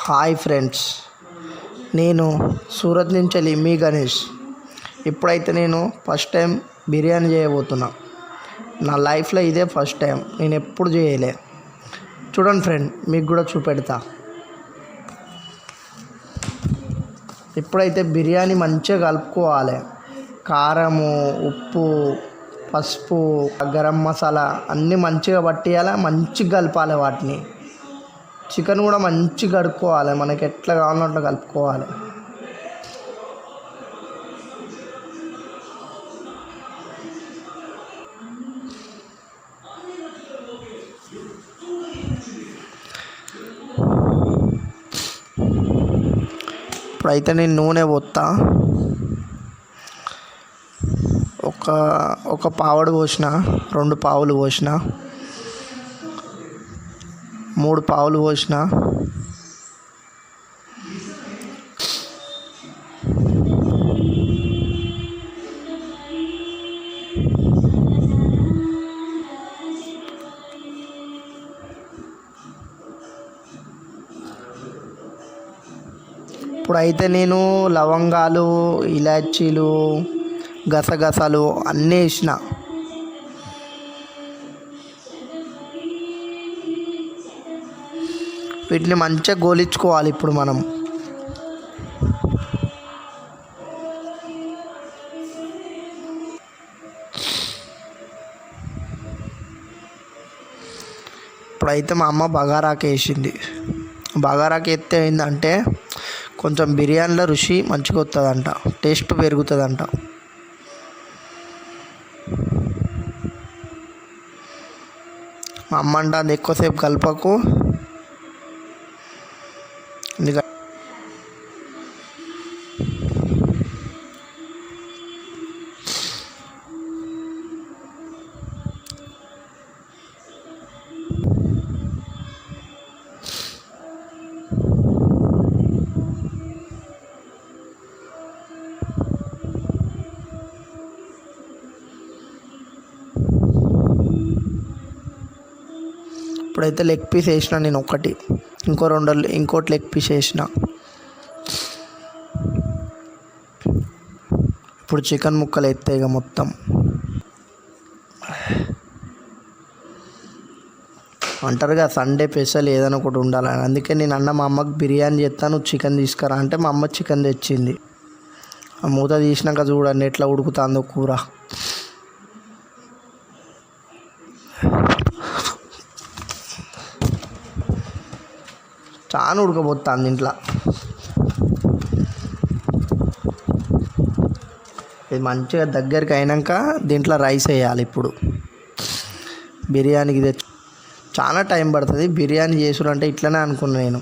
Hi friends, నేను సూరత్ నుంచి మీ గణేష్. ఇప్పుడైతే నేను ఫస్ట్ టైం బిర్యానీ చేయబోతున్నా. నా లైఫ్లో ఇదే ఫస్ట్ టైం, నేను ఎప్పుడు చేయలే. చూడండి ఫ్రెండ్, మీకు కూడా చూపెడతా. ఇప్పుడైతే బిర్యానీ మంచిగా కలుపుకోవాలి. కారము, ఉప్పు, పసుపు, గరం మసాలా అన్నీ మంచిగా పట్టియాలి, మంచిగా కలపాలి. వాటిని చికెన్ కూడా మంచిగా కడుక్కోవాలి, మనకి ఎట్లా కావాలో అట్లా కలుపుకోవాలి. ఇప్పుడైతే నేను నూనె పోస్తా. ఒక పావడు పోసిన, 2 పావులు పోసిన, 3 పావులు పోసిన. ఇప్పుడైతే నేను లవంగాలు, ఇలాచీలు, గసగసాలు అన్నీ వేసిన. వీటిని మంచిగా గోలించుకోవాలి. ఇప్పుడు మనం ఇప్పుడైతే మా అమ్మ బగారాకు వేసింది. బగారాకు ఎత్తే ఏంటంటే కొంచెం బిర్యానీలో రుచి మంచిగా వస్తుందంట, టేస్ట్ పెరుగుతుందంట. మా అమ్మ అంటుంది ఎక్కువసేపు కలపకు, ఇప్పుడైతే లెగ్ పీస్ వేసిన నేను ఒకటి, ఇంకోటి లెగ్ పీస్ వేసిన. ఇప్పుడు చికెన్ ముక్కలు ఎత్తాయి ఇక మొత్తం. అంటారుగా సండే స్పెషల్ ఏదైనా ఒకటి ఉండాలని. అందుకే నేను అన్న మా అమ్మకి బిర్యానీ చేస్తాను, చికెన్ తీసుకురా అంటే మా అమ్మ చికెన్ తెచ్చింది. ఆ మూత తీసినాక చూడండి ఎట్లా ఉడుకుతుందో కూర. చాలా ఉడకబోతుంది ఇంట్లో. ఇది మంచిగా దగ్గరికి అయినాక దీంట్లో రైస్ వేయాలి. ఇప్పుడు బిర్యానీకి చాలా టైం పడుతుంది. బిర్యానీ చేసుడంటే ఇట్లనే అనుకున్నా నేను,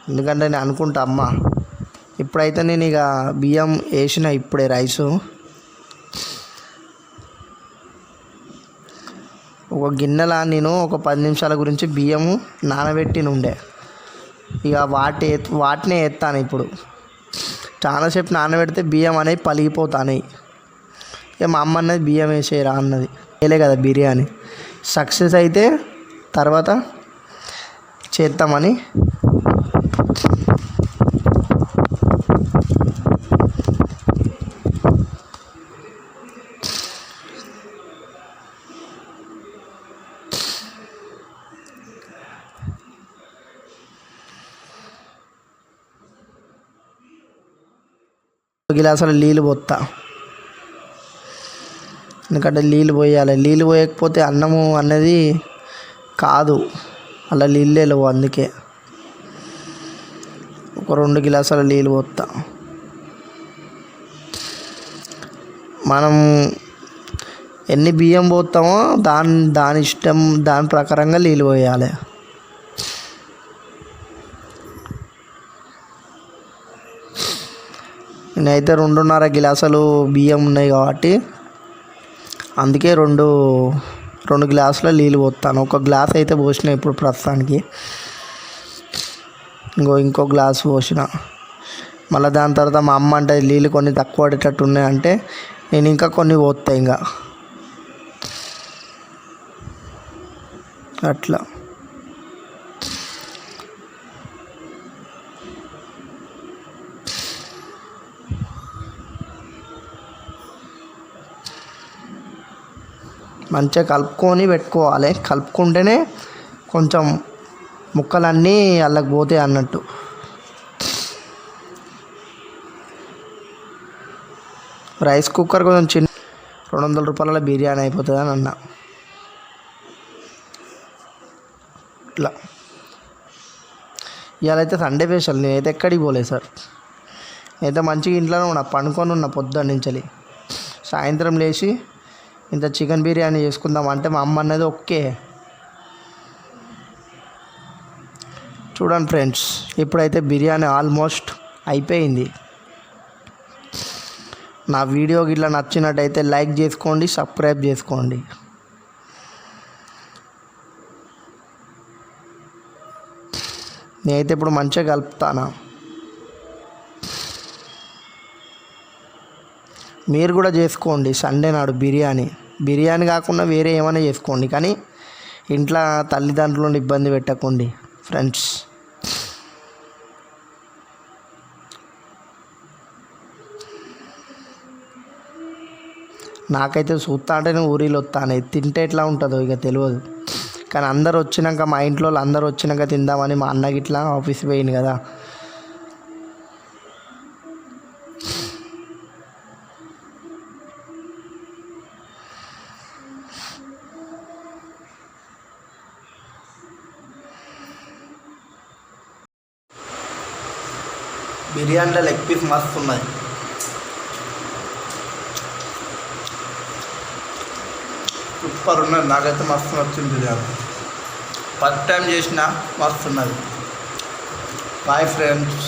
ఎందుకంటే నేను అనుకుంటా అమ్మ. ఇప్పుడైతే నేను ఇక బియ్యం వేసిన, ఇప్పుడే రైసు ఒక గిన్నెలా నేను ఒక 10 నిమిషాల గురించి బియ్యము నానబెట్టి ఉండే. ఇక వాటినే ఎత్తాను. ఇప్పుడు చాలాసేపు నానబెడితే బియ్యం అనేవి పలిగిపోతాయి. ఇక మా అమ్మ అన్నది బియ్యం వేసేయరా అన్నది. వేయలే కదా బిర్యానీ. సక్సెస్ అయితే తర్వాత చేద్దామని. గిలాసులు నీళ్ళు పోస్తా, ఎందుకంటే నీళ్ళు పోయాలి. నీళ్ళు పోయకపోతే అన్నము అన్నది కాదు, అలా నీళ్ళే లేవు. అందుకే ఒక 2 గిలాసుల నీళ్ళు పోస్తా. మనం ఎన్ని బియ్యం పోస్తామో దాని ఇష్టం, దాని ప్రకారంగా నీళ్ళు పోయాలి. నేనైతే 2.5 గిలాసులు బియ్యం ఉన్నాయి కాబట్టి అందుకే 2 గ్లాసుల నీళ్ళు పోస్తాను. 1 గ్లాస్ అయితే పోసిన ఇప్పుడు ప్రస్తుతానికి. ఇంకో గ్లాస్ పోసిన. మళ్ళీ దాని తర్వాత మా అమ్మ అంటే నీళ్ళు కొన్ని తక్కువ పడేటట్టు ఉన్నాయంటే నేను ఇంకా కొన్ని పోతా. ఇంకా అట్లా మంచిగా కలుపుకొని పెట్టుకోవాలి. కలుపుకుంటేనే కొంచెం ముక్కలన్నీ అల్లకి పోతాయి అన్నట్టు. రైస్ కుక్కర్ కొంచెం చిన్న 200 రూపాయల బిర్యానీ అయిపోతుంది అని అన్న. ఇట్లా ఇవాళ అయితే సండే స్పెషల్. నేనైతే ఎక్కడికి పోలేదు సార్. నేనైతే మంచిగా ఇంట్లోనే ఉన్నా, పండుకొని ఉన్నా పొద్దున్న నుంచి. సాయంత్రం లేచి ఇంత చికెన్ బిర్యానీ చేసుకుందాం అంటే మా అమ్మ అన్నది ఓకే. చూడండి ఫ్రెండ్స్, ఇప్పుడైతే బిర్యానీ ఆల్మోస్ట్ అయిపోయింది. నా వీడియో ఇట్లా నచ్చినట్టయితే లైక్ చేసుకోండి, సబ్స్క్రైబ్ చేసుకోండి. నేనైతే ఇప్పుడు మంచిగా కలుపుతాను. మీరు కూడా చేసుకోండి సండే నాడు బిర్యానీ కాకుండా వేరే ఏమైనా చేసుకోండి, కానీ ఇంట్లో తల్లిదండ్రులను ఇబ్బంది పెట్టకండి ఫ్రెండ్స్. నాకైతే చూస్తా అంటేనే ఊరిలో వస్తాను, తింటే ఎట్లా ఉంటుందో ఇక తెలియదు. కానీ అందరు వచ్చినాక, మా ఇంట్లో వాళ్ళు అందరూ వచ్చినాక తిందామని మా అన్నకి ఇట్లా ఆఫీస్ పోయింది కదా. బిర్యానీలో లెగ్ పీస్ మస్తు ఉన్నది. సూపర్ ఉన్నది. నాకైతే మస్తు నచ్చింది బిర్యానీ. ఫస్ట్ టైం చేసిన మస్తు ఉన్నది. Boy friends.